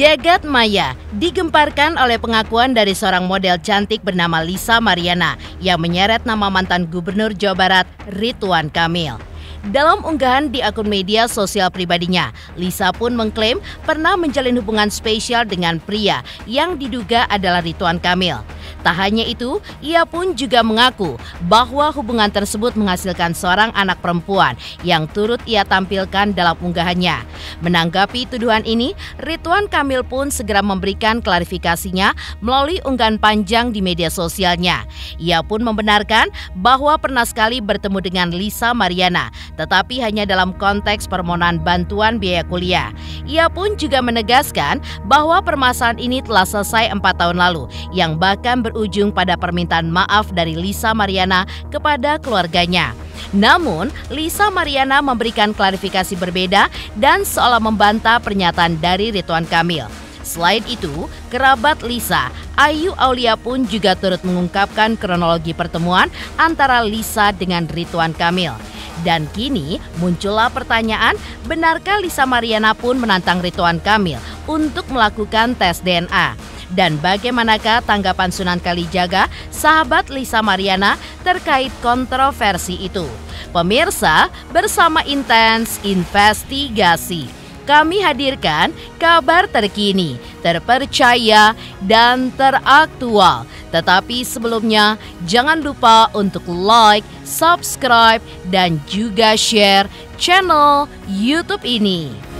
Jagat maya digemparkan oleh pengakuan dari seorang model cantik bernama Lisa Mariana yang menyeret nama mantan Gubernur Jawa Barat Ridwan Kamil. Dalam unggahan di akun media sosial pribadinya, Lisa pun mengklaim pernah menjalin hubungan spesial dengan pria yang diduga adalah Ridwan Kamil. Tak hanya itu, ia pun juga mengaku bahwa hubungan tersebut menghasilkan seorang anak perempuan yang turut ia tampilkan dalam unggahannya. Menanggapi tuduhan ini, Ridwan Kamil pun segera memberikan klarifikasinya melalui unggahan panjang di media sosialnya. Ia pun membenarkan bahwa pernah sekali bertemu dengan Lisa Mariana, tetapi hanya dalam konteks permohonan bantuan biaya kuliah. Ia pun juga menegaskan bahwa permasalahan ini telah selesai 4 tahun lalu, yang bahkan berujung pada permintaan maaf dari Lisa Mariana kepada keluarganya. Namun, Lisa Mariana memberikan klarifikasi berbeda dan seolah membantah pernyataan dari Ridwan Kamil. Selain itu, kerabat Lisa, Ayu Aulia pun juga turut mengungkapkan kronologi pertemuan antara Lisa dengan Ridwan Kamil. Dan kini muncullah pertanyaan, benarkah Lisa Mariana pun menantang Ridwan Kamil untuk melakukan tes DNA? Dan bagaimanakah tanggapan Sunan Kalijaga, sahabat Lisa Mariana, terkait kontroversi itu? Pemirsa, bersama Intens Investigasi, kami hadirkan kabar terkini, terpercaya, dan teraktual. Tetapi sebelumnya, jangan lupa untuk like, subscribe, dan juga share channel YouTube ini.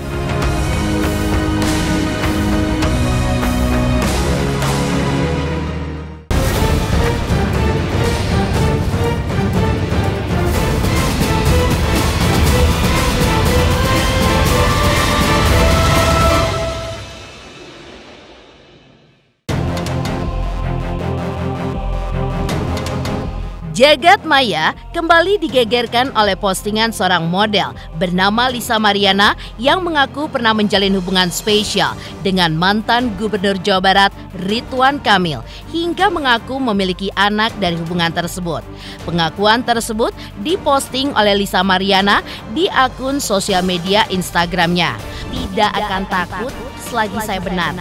Jagat maya kembali digegerkan oleh postingan seorang model bernama Lisa Mariana yang mengaku pernah menjalin hubungan spesial dengan mantan Gubernur Jawa Barat Ridwan Kamil hingga mengaku memiliki anak dari hubungan tersebut. Pengakuan tersebut diposting oleh Lisa Mariana di akun sosial media Instagramnya. Tidak akan takut selagi saya benar,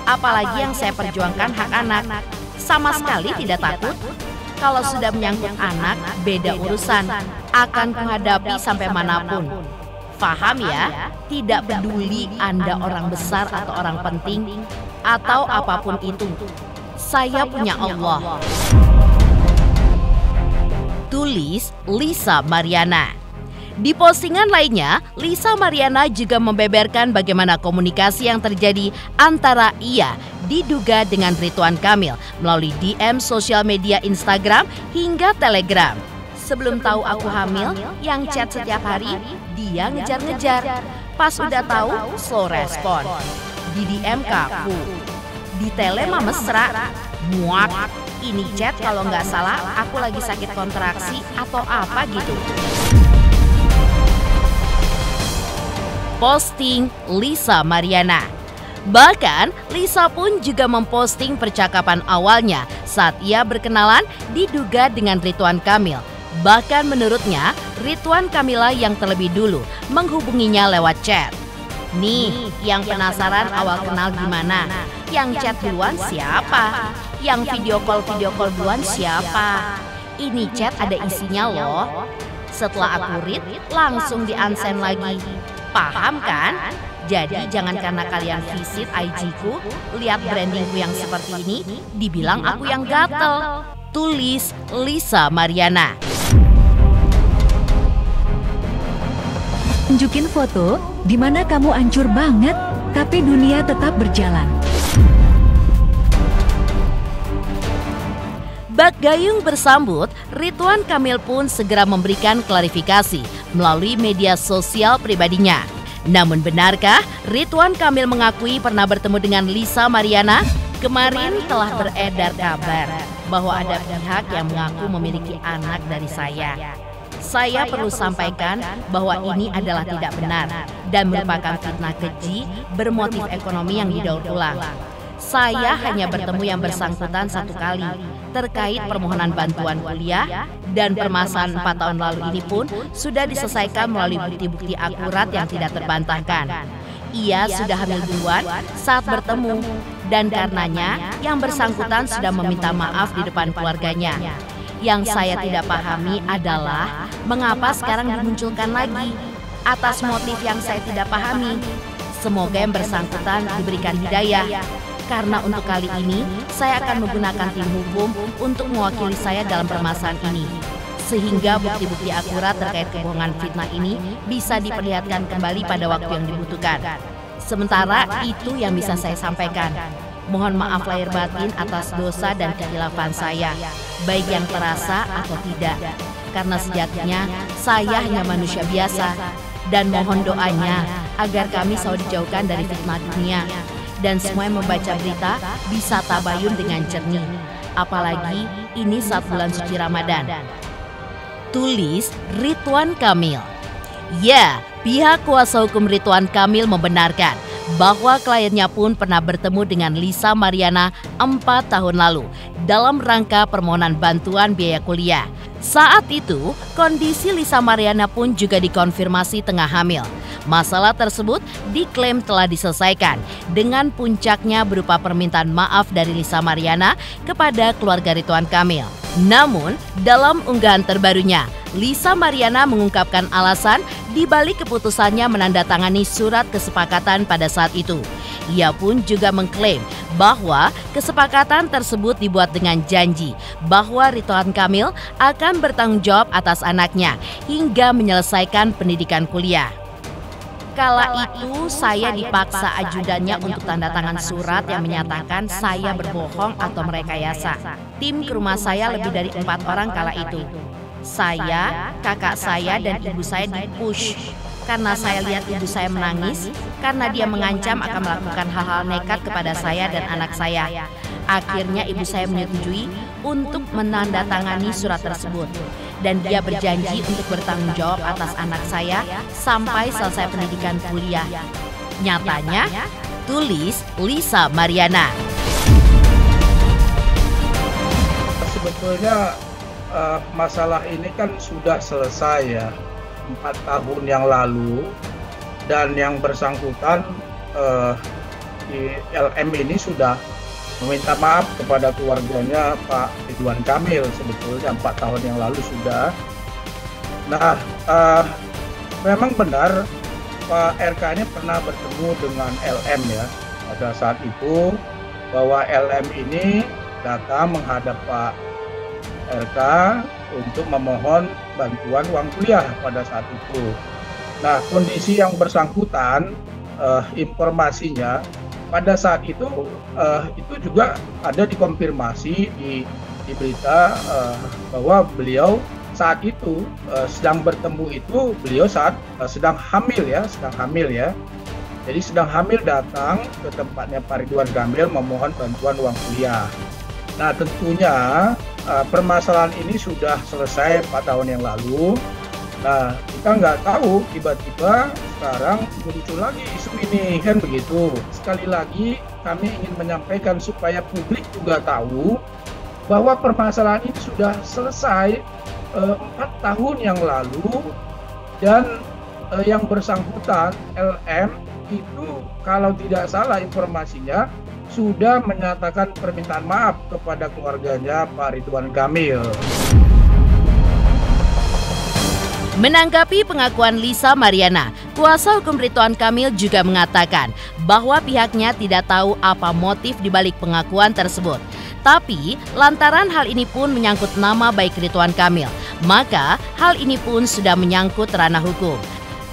apalagi yang saya perjuangkan hak anak. Sama sekali tidak takut. Kalau sudah menyangkut anak, beda urusan. Akan kuhadapi sampai manapun. Faham ya? Tidak peduli Anda orang besar atau orang penting, atau apapun itu. Saya punya Allah. Tulis Lisa Mariana. Di postingan lainnya, Lisa Mariana juga membeberkan bagaimana komunikasi yang terjadi antara ia diduga dengan Ridwan Kamil melalui DM sosial media Instagram hingga Telegram. Sebelum tahu aku hamil, yang chat setiap hari, dia ngejar-ngejar. Pas udah tahu, slow respon. Di DM kaku. Di tele mah mesra. Muak. Ini chat kalau nggak salah aku lagi sakit kontraksi atau apa gitu. Posting Lisa Mariana. Bahkan Lisa pun juga memposting percakapan awalnya saat ia berkenalan diduga dengan Ridwan Kamil. Bahkan menurutnya Ridwan Kamil yang terlebih dulu menghubunginya lewat chat. Nih, yang penasaran awal kenal gimana? Yang chat duluan siapa? Yang video call duluan siapa? Ini chat ada isinya loh. Setelah aku read, langsung di-unsend lagi. Paham kan? Jadi jangan karena kalian visit IG-ku, lihat brandingku yang seperti ini, dibilang aku yang gatel. Tulis Lisa Mariana. Tunjukin foto di mana kamu hancur banget, tapi dunia tetap berjalan. Bak gayung bersambut, Ridwan Kamil pun segera memberikan klarifikasi melalui media sosial pribadinya. Namun benarkah Ridwan Kamil mengakui pernah bertemu dengan Lisa Mariana? Kemarin telah beredar kabar bahwa ada pihak yang mengaku memiliki anak dari saya. Saya perlu sampaikan bahwa ini adalah tidak benar dan merupakan fitnah keji bermotif ekonomi yang didaur ulang. Saya hanya bertemu yang bersangkutan 1 kali terkait permohonan bantuan kuliah dan permasalahan 4 tahun lalu ini pun sudah diselesaikan melalui bukti-bukti akurat yang tidak terbantahkan. ia sudah hamil duluan saat bertemu dan karenanya yang bersangkutan sudah meminta maaf di depan keluarganya. Yang saya tidak pahami adalah mengapa sekarang dimunculkan lagi atas motif yang saya tidak pahami. Semoga yang bersangkutan diberikan hidayah. Karena untuk kali ini, saya akan menggunakan tim hukum untuk mewakili saya dalam permasalahan ini. Sehingga bukti-bukti akurat terkait kebohongan fitnah ini bisa diperlihatkan kembali pada waktu yang dibutuhkan. Sementara itu yang bisa saya sampaikan. Mohon maaf lahir batin atas dosa dan kehilafan saya, baik yang terasa atau tidak. Karena sejatinya saya hanya manusia biasa. Dan mohon doanya agar kami selalu dijauhkan dari fitnah dunia. Dan semua yang membaca berita bisa tabayun dengan jernih. Apalagi ini saat bulan suci Ramadan. Tulis Ridwan Kamil. Ya, pihak kuasa hukum Ridwan Kamil membenarkan bahwa kliennya pun pernah bertemu dengan Lisa Mariana 4 tahun lalu dalam rangka permohonan bantuan biaya kuliah. Saat itu, kondisi Lisa Mariana pun juga dikonfirmasi tengah hamil. Masalah tersebut diklaim telah diselesaikan dengan puncaknya berupa permintaan maaf dari Lisa Mariana kepada keluarga Ridwan Kamil. Namun, dalam unggahan terbarunya, Lisa Mariana mengungkapkan alasan di balik keputusannya menandatangani surat kesepakatan pada saat itu. Ia pun juga mengklaim bahwa kesepakatan tersebut dibuat dengan janji bahwa Ridwan Kamil akan bertanggung jawab atas anaknya hingga menyelesaikan pendidikan kuliah. Kala itu saya dipaksa ajudannya untuk tanda tangan surat yang menyatakan saya berbohong atau merekayasa. Tim ke rumah saya lebih dari 4 orang kala itu. Saya, kakak saya, dan ibu saya dipush. Karena saya lihat ibu saya menangis, karena dia mengancam akan melakukan hal-hal nekat kepada saya dan anak saya. Akhirnya ibu saya menyetujui untuk menandatangani surat tersebut. Dan dia berjanji untuk bertanggung jawab atas anak saya sampai selesai pendidikan kuliah. Nyatanya, tulis Lisa Mariana. Sebetulnya masalah ini kan sudah selesai ya 4 tahun yang lalu, dan yang bersangkutan di LM ini sudah meminta maaf kepada keluarganya Pak Ridwan Kamil sebetulnya 4 tahun yang lalu sudah. Nah, memang benar Pak RK ini pernah bertemu dengan LM ya pada saat itu, bahwa LM ini datang menghadap Pak RK untuk memohon bantuan uang kuliah pada saat itu. Nah, kondisi yang bersangkutan, informasinya pada saat itu juga ada dikonfirmasi di berita bahwa beliau saat itu sedang bertemu itu beliau saat sedang hamil ya. Jadi sedang hamil datang ke tempatnya Pak Ridwan Kamil memohon bantuan uang kuliah. Nah, tentunya permasalahan ini sudah selesai 4 tahun yang lalu. Nah, kita nggak tahu tiba-tiba sekarang muncul lagi isu ini, kan begitu. Sekali lagi kami ingin menyampaikan supaya publik juga tahu bahwa permasalahan ini sudah selesai 4 tahun yang lalu, dan yang bersangkutan LM itu kalau tidak salah informasinya sudah menyatakan permintaan maaf kepada keluarganya Pak Ridwan Kamil. Menanggapi pengakuan Lisa Mariana, kuasa hukum Ridwan Kamil juga mengatakan bahwa pihaknya tidak tahu apa motif dibalik pengakuan tersebut. Tapi, lantaran hal ini pun menyangkut nama baik Ridwan Kamil, maka hal ini pun sudah menyangkut ranah hukum.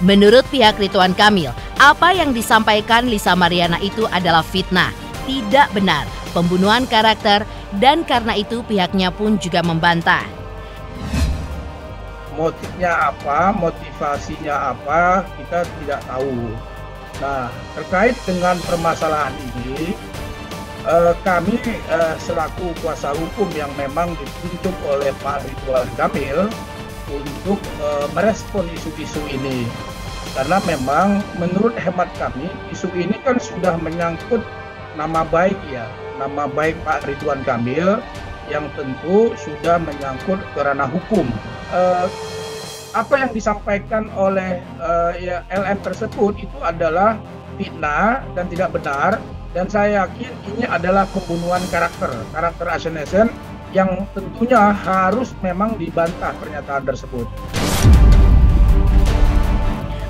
Menurut pihak Ridwan Kamil, apa yang disampaikan Lisa Mariana itu adalah fitnah, tidak benar, pembunuhan karakter, dan karena itu pihaknya pun juga membantah. Motifnya apa, motivasinya apa, kita tidak tahu. Nah, terkait dengan permasalahan ini, kami selaku kuasa hukum yang memang ditunjuk oleh Pak Ridwan Kamil untuk merespon isu-isu ini. Karena memang menurut hemat kami, isu ini kan sudah menyangkut nama baik ya, nama baik Pak Ridwan Kamil yang tentu sudah menyangkut ke ranah hukum. Apa yang disampaikan oleh LM tersebut itu adalah fitnah dan tidak benar, dan saya yakin ini adalah pembunuhan karakter assassination yang tentunya harus memang dibantah pernyataan tersebut.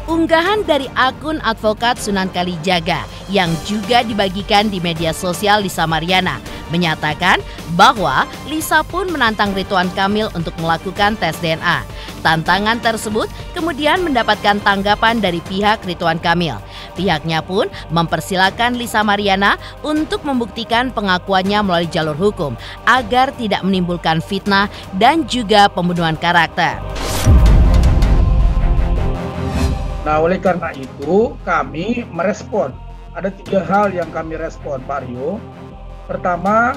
Unggahan dari akun advokat Sunan Kalijaga yang juga dibagikan di media sosial Lisa Mariana menyatakan bahwa Lisa pun menantang Ridwan Kamil untuk melakukan tes DNA. Tantangan tersebut kemudian mendapatkan tanggapan dari pihak Ridwan Kamil. Pihaknya pun mempersilahkan Lisa Mariana untuk membuktikan pengakuannya melalui jalur hukum agar tidak menimbulkan fitnah dan juga pembunuhan karakter. Nah, oleh karena itu kami merespon. Ada 3 hal yang kami respon, Pak Rio. Pertama,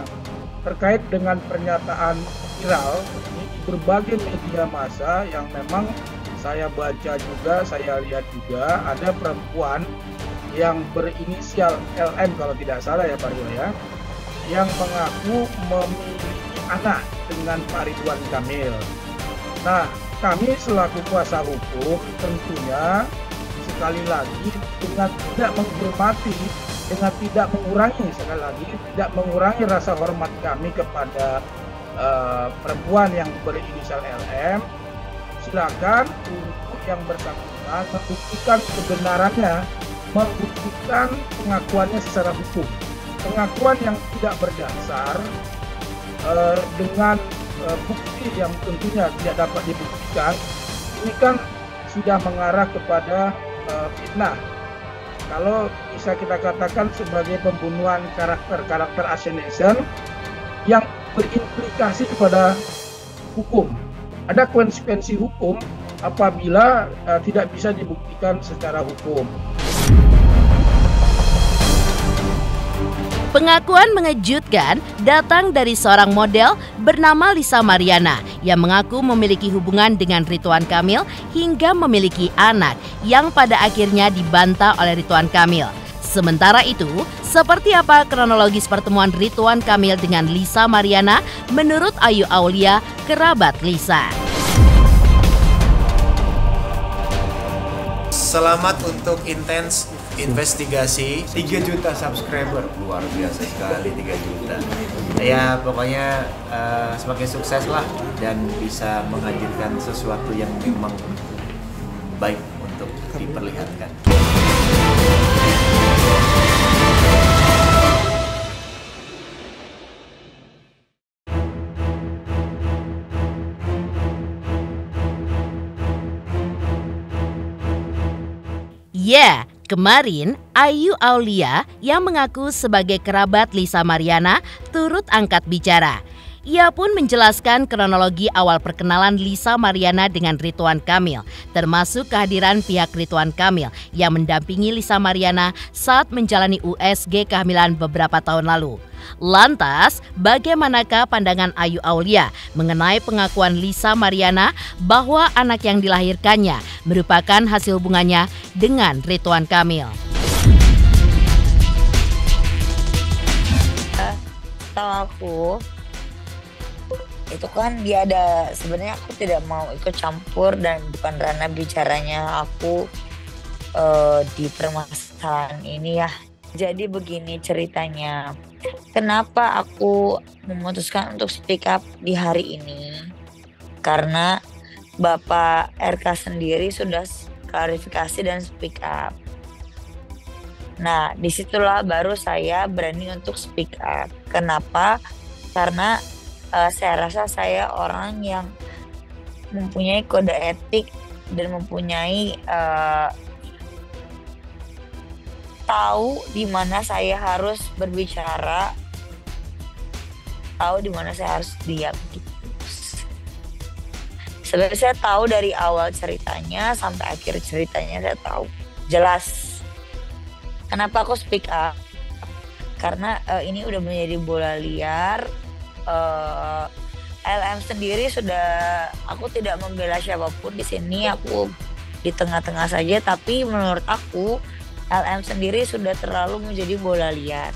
terkait dengan pernyataan viral di berbagai media massa yang memang saya baca juga, saya lihat juga ada perempuan yang berinisial LM kalau tidak salah ya Pak Rio ya, yang mengaku memiliki anak dengan Pak Ridwan Kamil. Nah, kami selaku kuasa hukum tentunya sekali lagi dengan tidak menghormati, dengan tidak mengurangi, sekali lagi tidak mengurangi rasa hormat kami kepada perempuan yang berinisial LM, silakan untuk yang bersangkutan membuktikan kebenarannya, membuktikan pengakuannya secara hukum. Pengakuan yang tidak berdasar dengan bukti yang tentunya tidak dapat dibuktikan, ini kan sudah mengarah kepada fitnah. Kalau bisa kita katakan sebagai pembunuhan karakter assassination yang berimplikasi kepada hukum. Ada konsekuensi hukum apabila tidak bisa dibuktikan secara hukum. Pengakuan mengejutkan datang dari seorang model bernama Lisa Mariana yang mengaku memiliki hubungan dengan Ridwan Kamil hingga memiliki anak yang pada akhirnya dibantah oleh Ridwan Kamil. Sementara itu, seperti apa kronologis pertemuan Ridwan Kamil dengan Lisa Mariana menurut Ayu Aulia, kerabat Lisa? Selamat untuk intens investigasi. 3 juta subscriber, Luar biasa sekali 3 juta. Ya pokoknya semakin sukses lah dan bisa menghadirkan sesuatu yang memang baik untuk diperlihatkan. Ya, kemarin Ayu Aulia yang mengaku sebagai kerabat Lisa Mariana turut angkat bicara. Ia pun menjelaskan kronologi awal perkenalan Lisa Mariana dengan Ridwan Kamil, termasuk kehadiran pihak Ridwan Kamil yang mendampingi Lisa Mariana saat menjalani USG kehamilan beberapa tahun lalu. Lantas, bagaimanakah pandangan Ayu Aulia mengenai pengakuan Lisa Mariana bahwa anak yang dilahirkannya merupakan hasil hubungannya dengan Ridwan Kamil? Tahu aku itu kan dia ada, sebenarnya aku tidak mau ikut campur dan bukan ranah bicaranya aku di permasalahan ini ya. Jadi begini ceritanya, kenapa aku memutuskan untuk speak up di hari ini? Karena Bapak RK sendiri sudah klarifikasi dan speak up. Nah, disitulah baru saya berani untuk speak up. Kenapa? Karena saya rasa saya orang yang mempunyai kode etik dan mempunyai tahu di mana saya harus berbicara, tahu di mana saya harus diam. Sebenarnya saya tahu dari awal ceritanya sampai akhir ceritanya saya tahu jelas. Kenapa aku speak up? Karena ini udah menjadi bola liar. LM sendiri sudah, aku tidak membela siapapun di sini, aku di tengah-tengah saja. Tapi menurut aku LM sendiri sudah terlalu menjadi bola liar.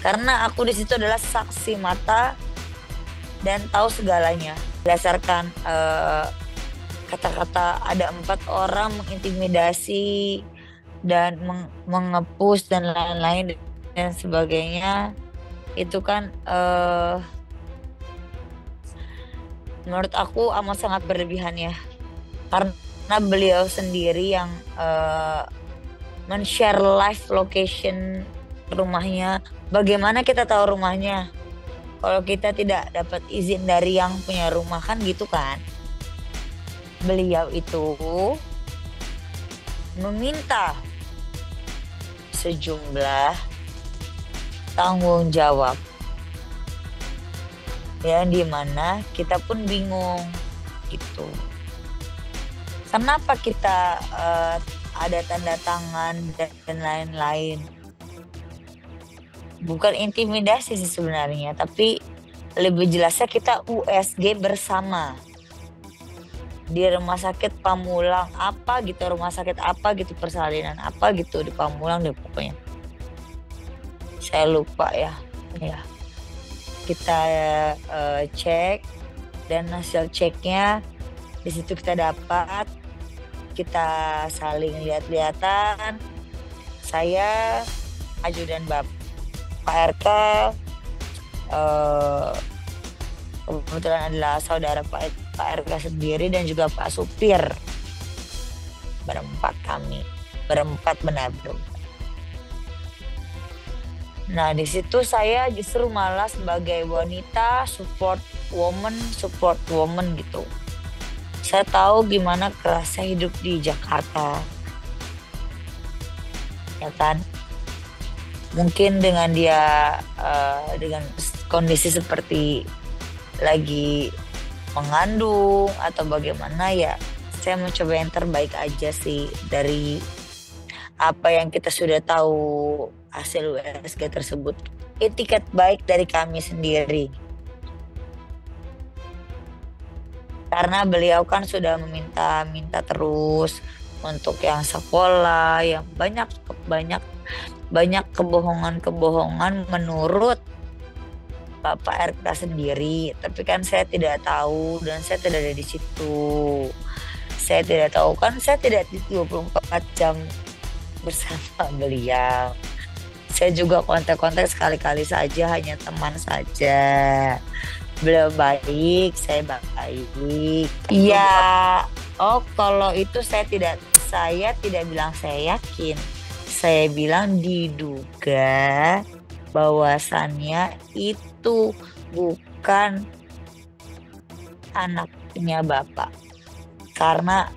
Karena aku di situ adalah saksi mata dan tahu segalanya. Berdasarkan kata-kata ada 4 orang mengintimidasi dan mengepus dan lain-lain dan sebagainya, itu kan menurut aku amat sangat berlebihan ya, karena beliau sendiri yang men-share live location rumahnya. Bagaimana kita tahu rumahnya kalau kita tidak dapat izin dari yang punya rumah, kan gitu kan. Beliau itu meminta sejumlah tanggung jawab yang dimana kita pun bingung gitu. Kenapa kita ada tanda tangan dan lain-lain? Bukan intimidasi sih sebenarnya, tapi lebih jelasnya kita USG bersama di rumah sakit Pamulang apa gitu, rumah sakit apa gitu, persalinan apa gitu di Pamulang deh pokoknya. Saya lupa ya. Kita cek dan hasil ceknya di situ kita dapat, kita saling lihat-lihatan. Saya ajudan Pak RK, kebetulan adalah saudara Pak RK sendiri dan juga Pak Supir. Berempat benar. Nah, di situ saya justru malah sebagai wanita support woman gitu. Saya tahu gimana kerasnya hidup di Jakarta, ya kan? Mungkin dengan dia dengan kondisi seperti lagi mengandung atau bagaimana ya, saya mencoba yang terbaik aja sih dari apa yang kita sudah tahu hasil USG tersebut. Etiket baik dari kami sendiri. Karena beliau kan sudah minta terus untuk yang sekolah, yang banyak kebohongan menurut Bapak RK sendiri. Tapi kan saya tidak tahu dan saya tidak ada di situ. Saya tidak tahu, kan saya tidak di 24 jam bersama beliau. Saya juga kontak-kontak sekali-kali saja, hanya teman saja. Beliau baik, saya baik. Iya. Oh, kalau itu saya tidak bilang saya yakin. Saya bilang diduga bahwasannya itu bukan anaknya Bapak. Karena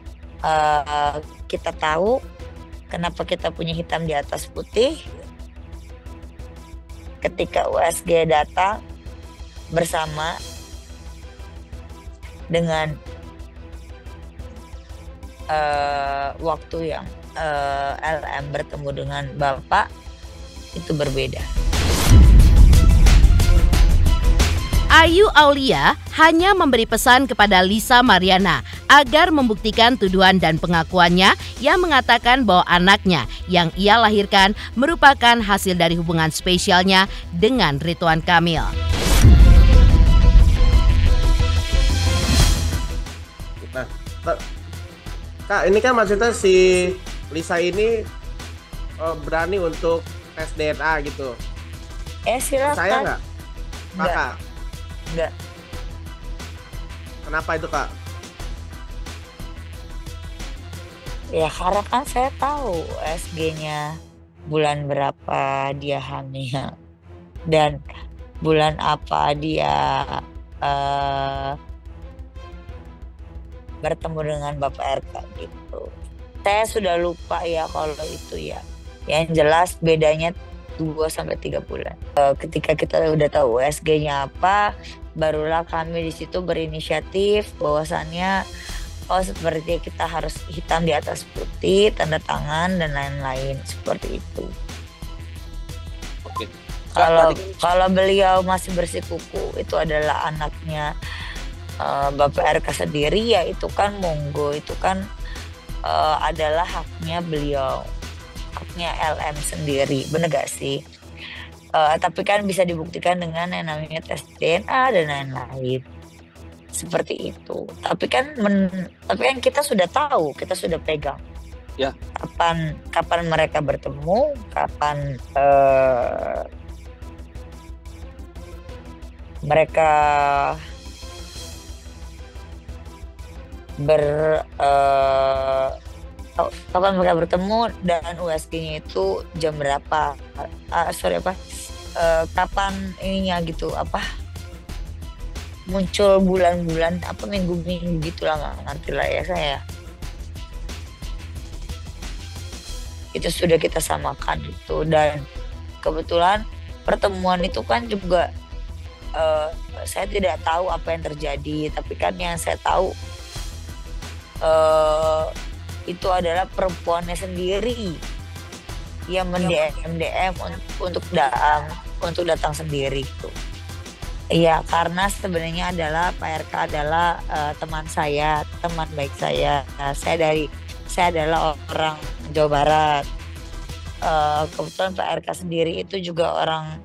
kita tahu kenapa kita punya hitam di atas putih. Ketika USG datang bersama dengan waktu yang LM bertemu dengan Bapak itu berbeda. Ayu Aulia hanya memberi pesan kepada Lisa Mariana agar membuktikan tuduhan dan pengakuannya yang mengatakan bahwa anaknya yang ia lahirkan merupakan hasil dari hubungan spesialnya dengan Ridwan Kamil. Nah, Kak, ini kan maksudnya si Lisa ini berani untuk tes DNA gitu. Silakan. Saya nggak? Kakak? Enggak. Kenapa itu, Kak? Ya karena kan saya tahu USG-nya bulan berapa dia hamil dan bulan apa dia bertemu dengan Bapak RK gitu. Saya sudah lupa ya kalau itu ya. Yang jelas bedanya 2-3 bulan. Ketika kita udah tahu USG-nya apa, barulah kami di situ berinisiatif bahwasannya seperti kita harus hitam di atas putih, tanda tangan dan lain-lain seperti itu. Oke. Kalau beliau masih bersikuku itu adalah anaknya Bapak RK sendiri, ya itu kan monggo, itu kan adalah haknya beliau, haknya LM sendiri, bener gak sih? Tapi kan bisa dibuktikan dengan yang namanya tes DNA dan lain-lain seperti itu. Tapi kan kita sudah tahu, kita sudah pegang Ya. Kapan mereka bertemu, kapan mereka kapan mereka bertemu dan USG-nya itu jam berapa? Kapan ininya gitu, muncul bulan-bulan minggu-minggu gitulah, nggak ngerti lah ya saya. Itu sudah kita samakan gitu, dan kebetulan pertemuan itu kan juga saya tidak tahu apa yang terjadi, tapi kan yang saya tahu itu adalah perempuannya sendiri yang DM untuk datang sendiri gitu. Iya, karena sebenarnya adalah Pak RK adalah teman baik saya. Saya adalah orang Jawa Barat. Kebetulan Pak RK sendiri itu juga orang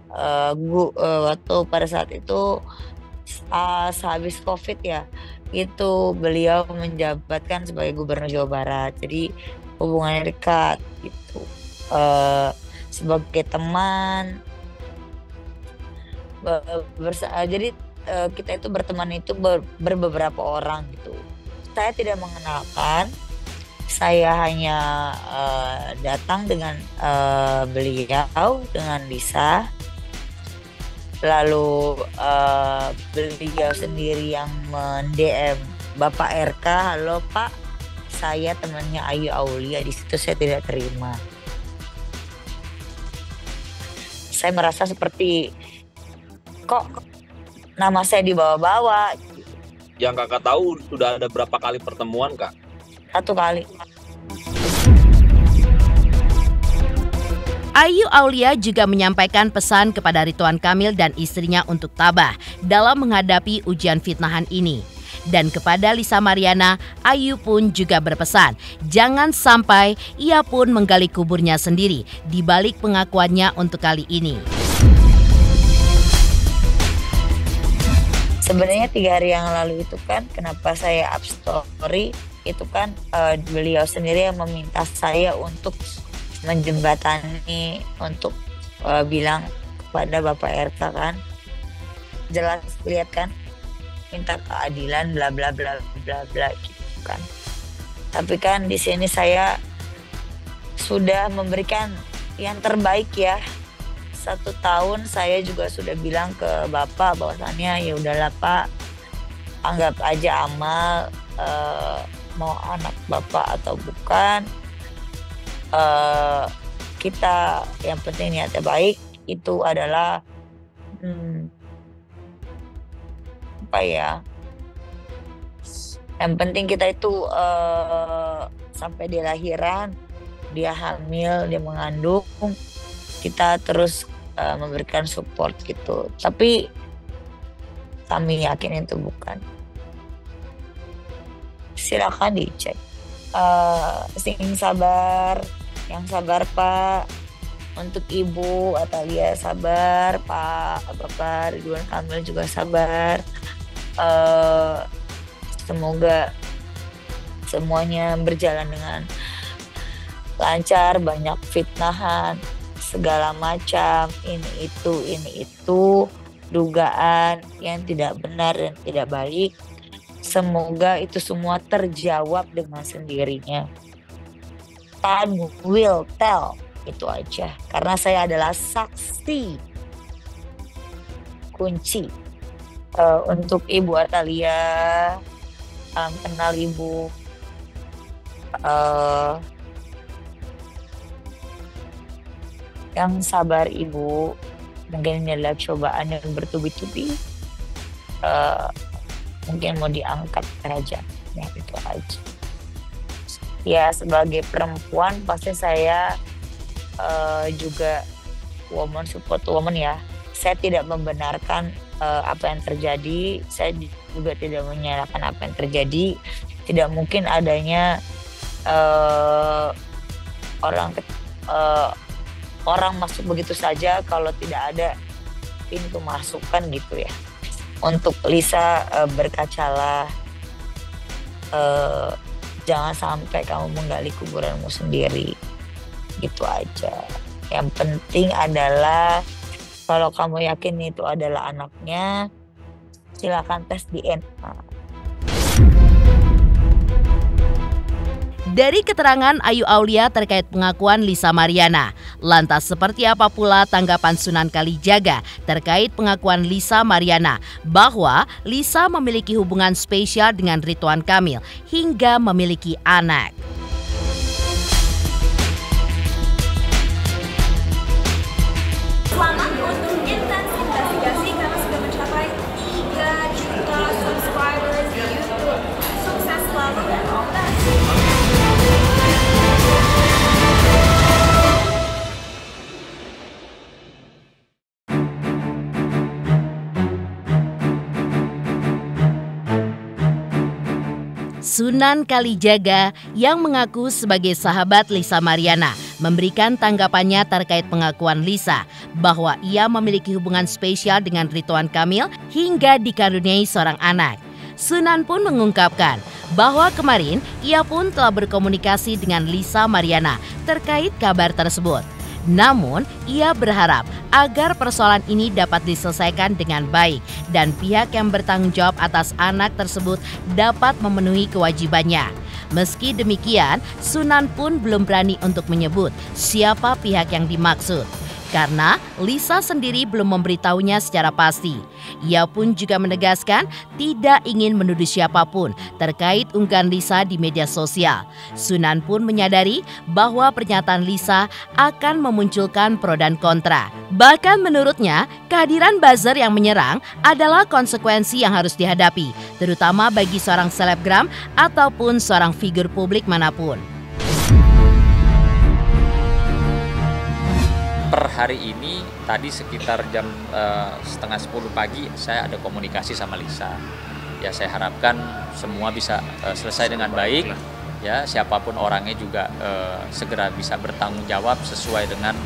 waktu pada saat itu sehabis COVID ya, itu beliau menjabatkan sebagai Gubernur Jawa Barat. Jadi hubungannya dekat gitu. Sebagai teman. Jadi kita itu berteman itu beberapa orang gitu. Saya tidak mengenalkan, saya hanya datang dengan beliau, dengan Lisa. Lalu beliau sendiri yang men-DM Bapak RK, halo Pak, saya temannya Ayu Aulia. Di situ saya tidak terima. Saya merasa seperti kok nama saya dibawa-bawa. Yang kakak tahu sudah ada berapa kali pertemuan, Kak? 1 kali. Ayu Aulia juga menyampaikan pesan kepada Ridwan Kamil dan istrinya untuk tabah dalam menghadapi ujian fitnahan ini. Dan kepada Lisa Mariana, Ayu pun juga berpesan, jangan sampai ia pun menggali kuburnya sendiri di balik pengakuannya untuk kali ini. Sebenarnya 3 hari yang lalu itu kan kenapa saya up story, itu kan beliau sendiri yang meminta saya untuk menjembatani, untuk bilang kepada Bapak RK kan, jelas lihat kan, minta keadilan bla bla bla bla bla gitu kan. Tapi kan di sini saya sudah memberikan yang terbaik ya. 1 tahun saya juga sudah bilang ke Bapak bahwasannya ya udahlah Pak, anggap aja amal, mau anak Bapak atau bukan, kita yang penting niatnya baik. Itu adalah yang penting kita itu sampai di lahiran, dia hamil, dia mengandung, kita terus memberikan support gitu. Tapi kami yakin itu bukan. Silakan dicek. Sing sabar, yang sabar Pak. Untuk Ibu Atalia sabar, Pak Bapak Ridwan Kamil juga sabar. Semoga semuanya berjalan dengan lancar, banyak fitnahan segala macam, ini itu dugaan yang tidak benar dan tidak baik. Semoga itu semua terjawab dengan sendirinya. Time will tell, itu aja. Karena saya adalah saksi kunci. Untuk Ibu Atalia, kenal Ibu, yang sabar Ibu, mungkin ini adalah cobaan yang bertubi-tubi, mungkin mau diangkat derajatnya, itu aja. Ya sebagai perempuan pasti saya juga woman support woman ya. Saya tidak membenarkan apa yang terjadi, saya juga tidak menyalahkan apa yang terjadi. Tidak mungkin adanya orang masuk begitu saja kalau tidak ada pintu masuk kan gitu ya. Untuk Lisa, berkacalah, Jangan sampai kamu menggali kuburanmu sendiri. Gitu aja. Yang penting adalah kalau kamu yakin itu adalah anaknya, silakan tes DNA. Dari keterangan Ayu Aulia terkait pengakuan Lisa Mariana, lantas seperti apa pula tanggapan Sunan Kalijaga terkait pengakuan Lisa Mariana bahwa Lisa memiliki hubungan spesial dengan Ridwan Kamil hingga memiliki anak? Selamat untuk Intens Investigasi karena sudah mencapai 3 juta subscribers di YouTube. Sukses selalu dan all the best. Sunan Kalijaga yang mengaku sebagai sahabat Lisa Mariana memberikan tanggapannya terkait pengakuan Lisa bahwa ia memiliki hubungan spesial dengan Ridwan Kamil hingga dikaruniai seorang anak. Sunan pun mengungkapkan bahwa kemarin ia pun telah berkomunikasi dengan Lisa Mariana terkait kabar tersebut. Namun, ia berharap agar persoalan ini dapat diselesaikan dengan baik dan pihak yang bertanggung jawab atas anak tersebut dapat memenuhi kewajibannya. Meski demikian, Sunan pun belum berani untuk menyebut siapa pihak yang dimaksud, karena Lisa sendiri belum memberitahunya secara pasti. Ia pun juga menegaskan tidak ingin menuduh siapapun terkait unggahan Lisa di media sosial. Sunan pun menyadari bahwa pernyataan Lisa akan memunculkan pro dan kontra. Bahkan menurutnya, kehadiran buzzer yang menyerang adalah konsekuensi yang harus dihadapi, terutama bagi seorang selebgram ataupun seorang figur publik manapun. Per hari ini tadi sekitar jam 9:30 pagi saya ada komunikasi sama Lisa. Ya saya harapkan semua bisa selesai dengan baik. Ya siapapun orangnya juga segera bisa bertanggung jawab sesuai dengan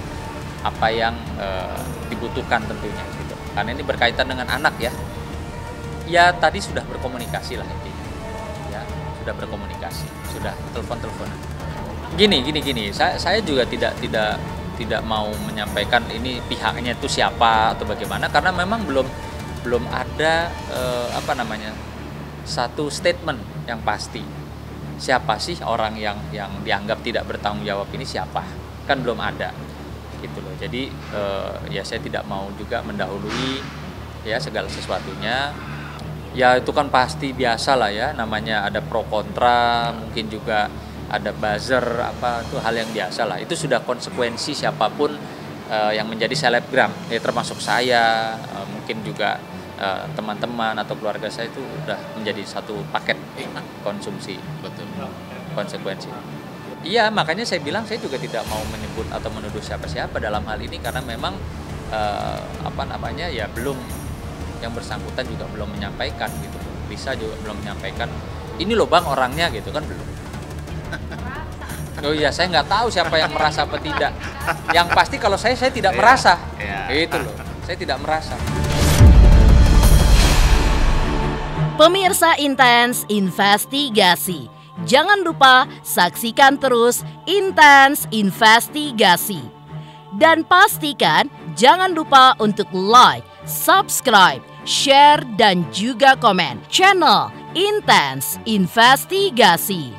apa yang dibutuhkan tentunya. Gitu. Karena ini berkaitan dengan anak ya. Ya tadi sudah berkomunikasi lah intinya. Ya sudah berkomunikasi, sudah telepon-teleponan. Gini. Saya juga tidak mau menyampaikan ini pihaknya itu siapa atau bagaimana karena memang belum ada satu statement yang pasti siapa sih orang yang dianggap tidak bertanggung jawab ini siapa, kan belum ada gitu loh. Jadi ya saya tidak mau juga mendahului ya segala sesuatunya. Ya itu kan pasti biasa lah ya, namanya ada pro kontra, mungkin juga ada buzzer, itu hal yang biasa lah. Itu sudah konsekuensi siapapun yang menjadi selebgram, ya termasuk saya, mungkin juga teman-teman atau keluarga saya itu udah menjadi satu paket konsumsi. Betul. Konsekuensi. Iya, makanya saya bilang saya juga tidak mau menyebut atau menuduh siapa-siapa dalam hal ini karena memang ya belum, yang bersangkutan juga belum menyampaikan gitu. Lisa juga belum menyampaikan. Ini loh Bang orangnya gitu kan belum. Oh iya, saya nggak tahu siapa yang merasa apa tidak. Yang pasti kalau saya tidak merasa. Itu loh, saya tidak merasa. Pemirsa Intens Investigasi, jangan lupa saksikan terus Intens Investigasi. Dan pastikan jangan lupa untuk like, subscribe, share, dan juga komen channel Intens Investigasi.